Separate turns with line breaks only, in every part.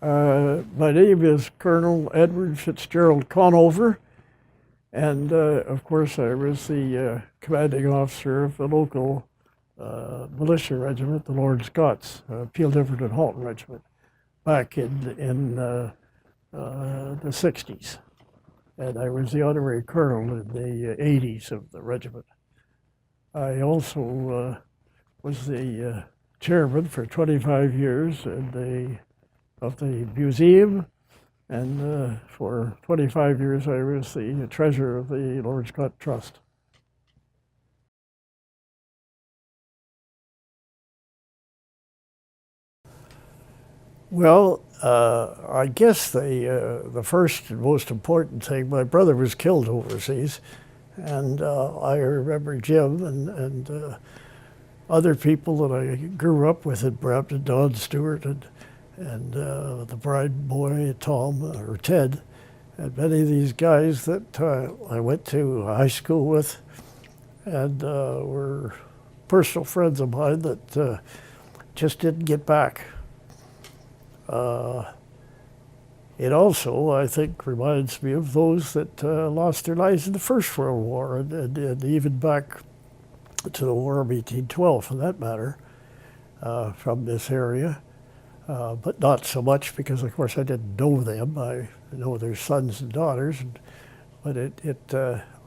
My name is Colonel Edward Fitzgerald Conover, and of course I was the commanding officer of the local militia regiment, the Lorne Scots, Peel and Dufferin and Halton Regiment, back in the 60s. And I was the Honorary Colonel in the 80s of the regiment. I also was the chairman for 25 years of the museum, and for 25 years I was the treasurer of the Lorne Scots Trust. Well, I guess the first and most important thing, my brother was killed overseas, and I remember Jim and other people that I grew up with in Brampton, Don Stewart and the bride boy, Tom, or Ted, and many of these guys that I went to high school with and were personal friends of mine that just didn't get back. It also, I think, reminds me of those that lost their lives in the First World War and even back to the War of 1812, for that matter, from this area. But not so much because, of course, I didn't know them. I know their sons and daughters. But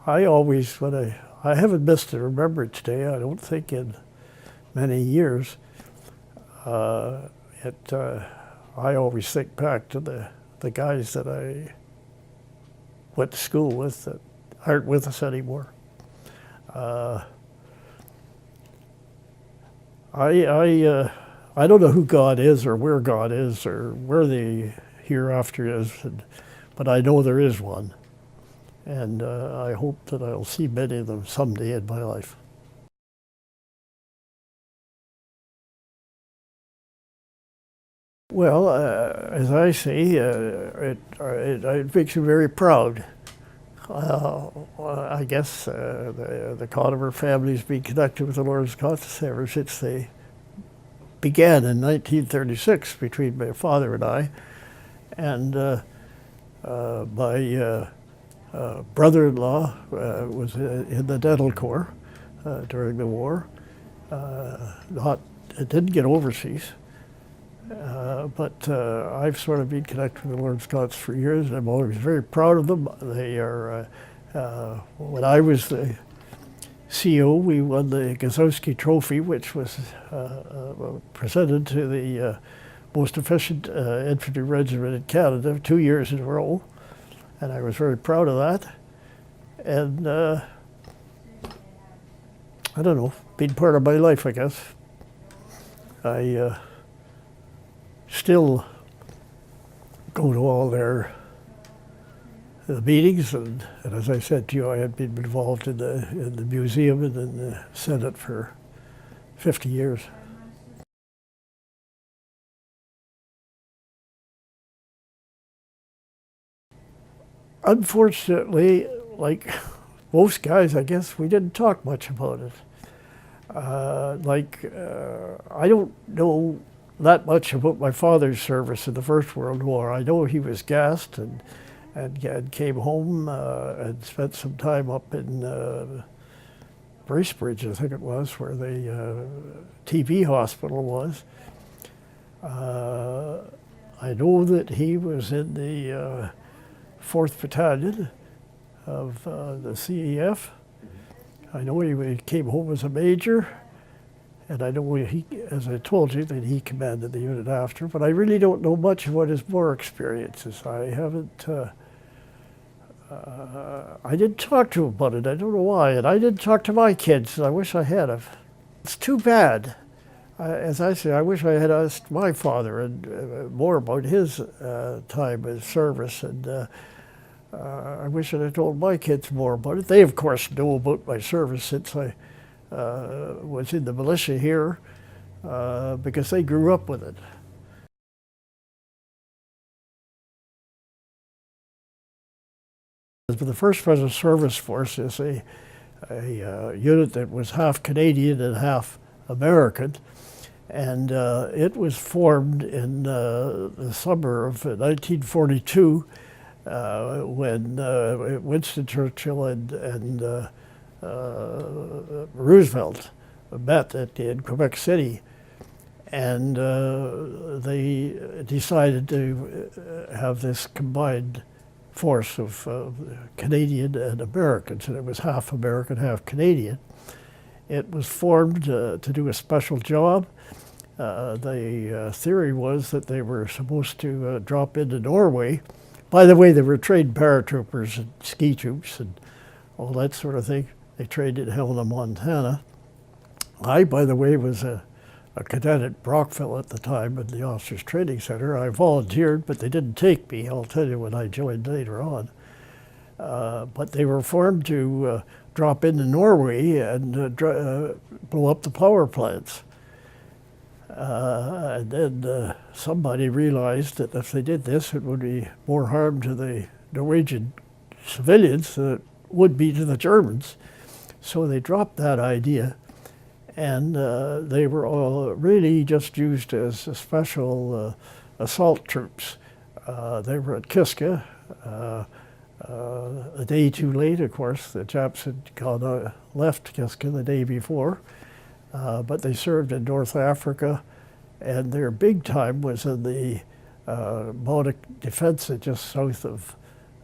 I always, I haven't missed a Remembrance Day, I don't think, in many years. I always think back to the guys that I went to school with that aren't with us anymore. I don't know who God is or where God is or where the hereafter is, but I know there is one. And I hope that I'll see many of them someday in my life. Well, as I say, it makes me very proud. I guess the Conover family's been connected with the Lorne Scots ever since they began in 1936 between my father and I. And my brother-in-law was in the dental corps during the war. It didn't get overseas. But I've sort of been connected with the Lorne Scots for years, and I'm always very proud of them. They are, when I was the CO, we won the Gazowski Trophy, which was presented to the most efficient infantry regiment in Canada 2 years in a row, and I was very proud of that. And I don't know, been part of my life, I guess. I still go to all their meetings, and as I said to you, I had been involved in the museum and in the Senate for 50 years. Unfortunately, like most guys, I guess, we didn't talk much about it. I don't know that much about my father's service in the First World War. I know he was gassed and came home and spent some time up in Bracebridge, I think it was, where the TB hospital was. I know that he was in the 4th Battalion of the CEF. I know he came home as a major. And I know he, as I told you, that he commanded the unit after, but I really don't know much about his war experiences. I haven't, I didn't talk to him about it, I don't know why, and I didn't talk to my kids, and I wish I had have. It's too bad. As I say, I wish I had asked my father and more about his time in service, and I wish I had told my kids more about it. They, of course, know about my service since I was in the militia here because they grew up with it. The First Special Service Force is a unit that was half Canadian and half American, And it was formed in the summer of 1942 when Winston Churchill and Roosevelt met in Quebec City. And they decided to have this combined force of Canadian and Americans, and it was half American, half Canadian. It was formed to do a special job. The theory was that they were supposed to drop into Norway. By the way, they were trained paratroopers and ski troops and all that sort of thing. They trained in Helena, Montana. I, by the way, was a cadet at Brockville at the time in the Officers Training Center. I volunteered, but they didn't take me. I'll tell you when I joined later on. But they were formed to drop into Norway and blow up the power plants. And then somebody realized that if they did this, it would be more harm to the Norwegian civilians than it would be to the Germans. So they dropped that idea. And they were all really just used as special assault troops. They were at Kiska. A day too late, of course. The Japs had left Kiska the day before. But they served in North Africa. And their big time was in the Baltic defense just south of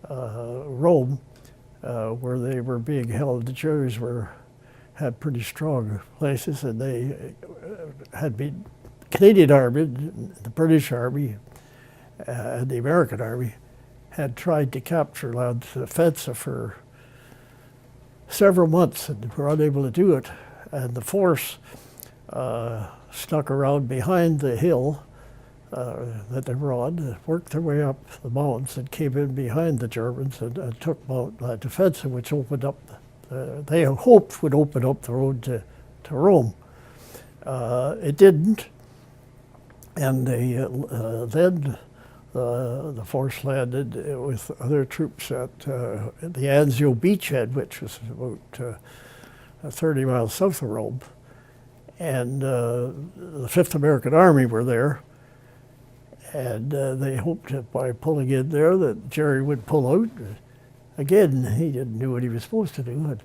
Rome, where they were being held. The Jews had pretty strong places, and they had been Canadian Army, the British Army, and the American Army had tried to capture Land Offensive for several months and were unable to do it. And the force stuck around behind the hill that they were on, worked their way up the mountains and came in behind the Germans and took Mount Land Offensive, which opened up they hoped would open up the road to Rome. It didn't, and then the force landed with other troops at the Anzio beachhead, which was about 30 miles south of Rome. And the 5th American Army were there, and they hoped that by pulling in there that Jerry would pull out. Again, he didn't do what he was supposed to do, and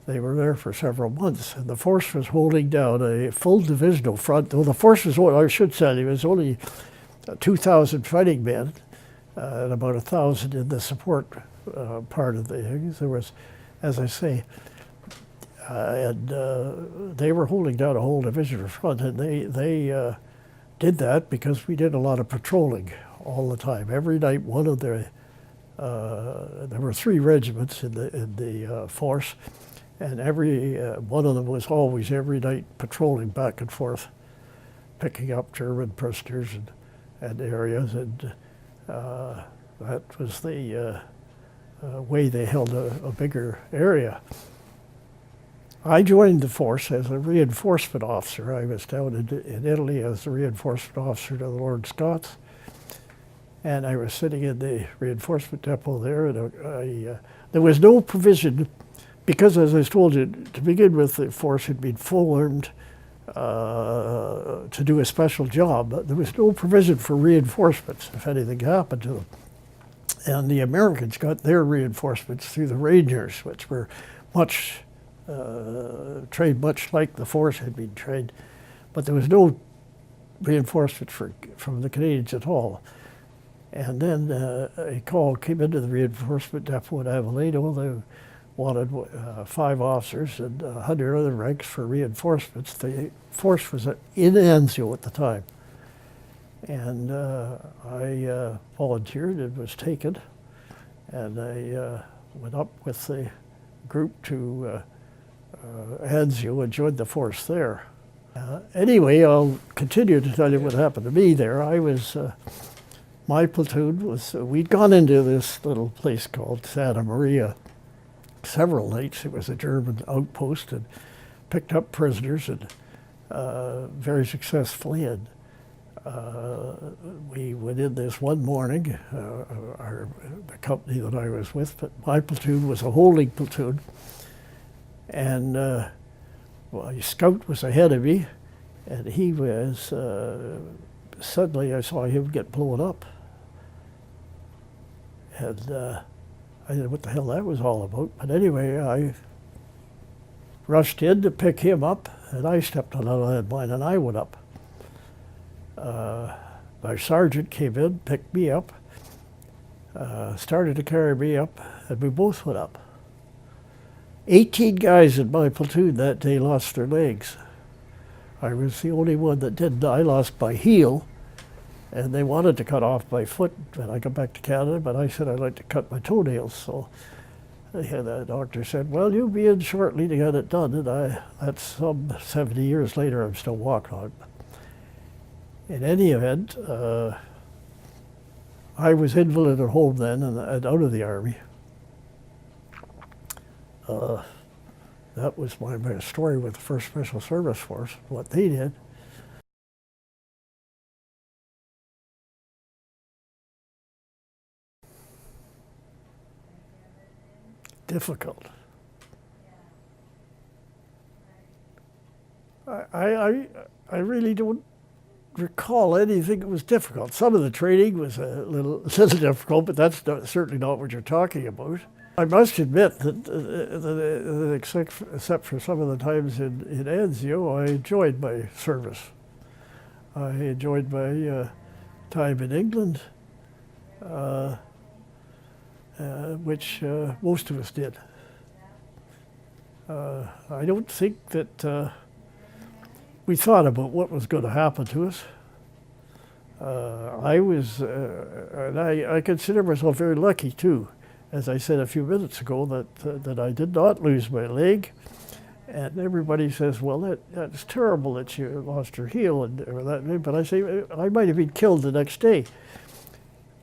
they were there for several months. And the force was holding down a full divisional front. Well, the force was, I should say, it was only 2,000 fighting men and about 1,000 in the support part of the things. There was, as I say, and they were holding down a whole divisional front, and they did that because we did a lot of patrolling all the time. Every night, one of the there were 3 regiments in the force, and every one of them was always every night patrolling back and forth, picking up German prisoners and areas, and that was the way they held a bigger area. I joined the force as a reinforcement officer. I was down in Italy as a reinforcement officer to the Lorne Scots. And I was sitting in the reinforcement depot there, and there was no provision, because as I told you, to begin with, the force had been formed to do a special job. But there was no provision for reinforcements if anything happened to them. And the Americans got their reinforcements through the Rangers, which were trained much like the force had been trained. But there was no reinforcement from the Canadians at all. And then a call came into the reinforcement depot in Avellino. They wanted 5 officers and 100 other ranks for reinforcements. The force was in Anzio at the time. And I volunteered and was taken. And I went up with the group to Anzio and joined the force there. Anyway, I'll continue to tell you what happened to me there. I was... my platoon was, we'd gone into this little place called Santa Maria several nights. It was a German outpost, and picked up prisoners and very successfully. And we went in this one morning, the company that I was with, but my platoon was a holding platoon. And my scout was ahead of me, And he was, suddenly I saw him get blown up. And I didn't know what the hell that was all about. But anyway, I rushed in to pick him up, and I stepped on a landmine and I went up. My sergeant came in, picked me up, started to carry me up, and we both went up. 18 guys in my platoon that day lost their legs. I was the only one that didn't. I lost my heel, and they wanted to cut off my foot when I got back to Canada, but I said I'd like to cut my toenails. So the doctor said, well, you'll be in shortly to get it done. And that's some 70 years later, I'm still walking on it. In any event, I was invalid at home then and out of the Army. That was my story with the 1st Special Service Force, what they did. Difficult. I really don't recall anything that was difficult. Some of the training was a little difficult, but that's certainly not what you're talking about. I must admit that except for some of the times in Anzio, I enjoyed my service. I enjoyed my time in England, which most of us did. I don't think that we thought about what was going to happen to us. And I consider myself very lucky too. As I said a few minutes ago, that I did not lose my leg. And everybody says, well, that's terrible that you lost your heel. But I say, I might have been killed the next day.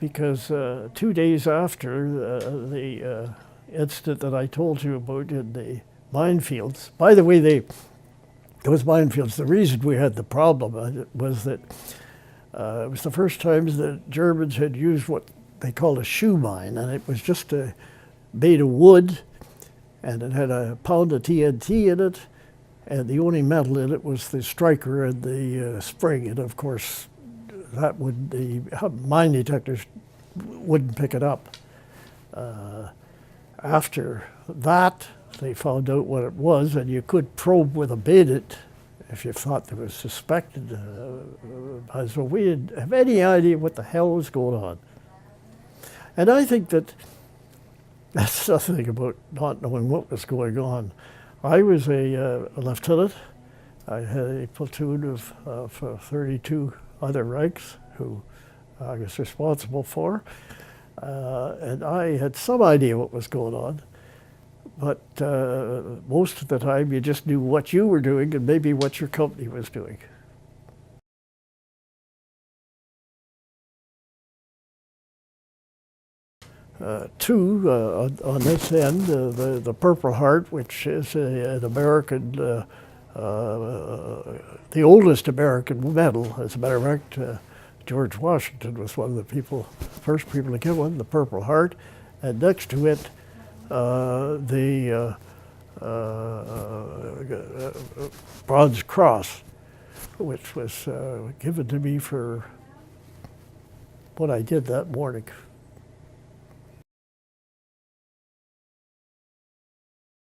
Because 2 days after the incident that I told you about in the minefields, by the way, those minefields, the reason we had the problem was that it was the first time the Germans had used what they called a shoe mine, and it was just made of wood, and it had a pound of TNT in it, and the only metal in it was the striker and the spring, and of course the mine detectors wouldn't pick it up. After that, they found out what it was, and you could probe with a bayonet if you thought they was suspected. So we didn't have any idea what the hell was going on. And I think that's the thing about not knowing what was going on. I was a lieutenant. I had a platoon of 32 other ranks who I was responsible for. And I had some idea what was going on. But most of the time you just knew what you were doing and maybe what your company was doing. Two, on this end, the Purple Heart, which is an American, the oldest American medal. As a matter of fact, George Washington was one of the first people to get one, the Purple Heart. And next to it, the Bronze Cross, which was given to me for what I did that morning.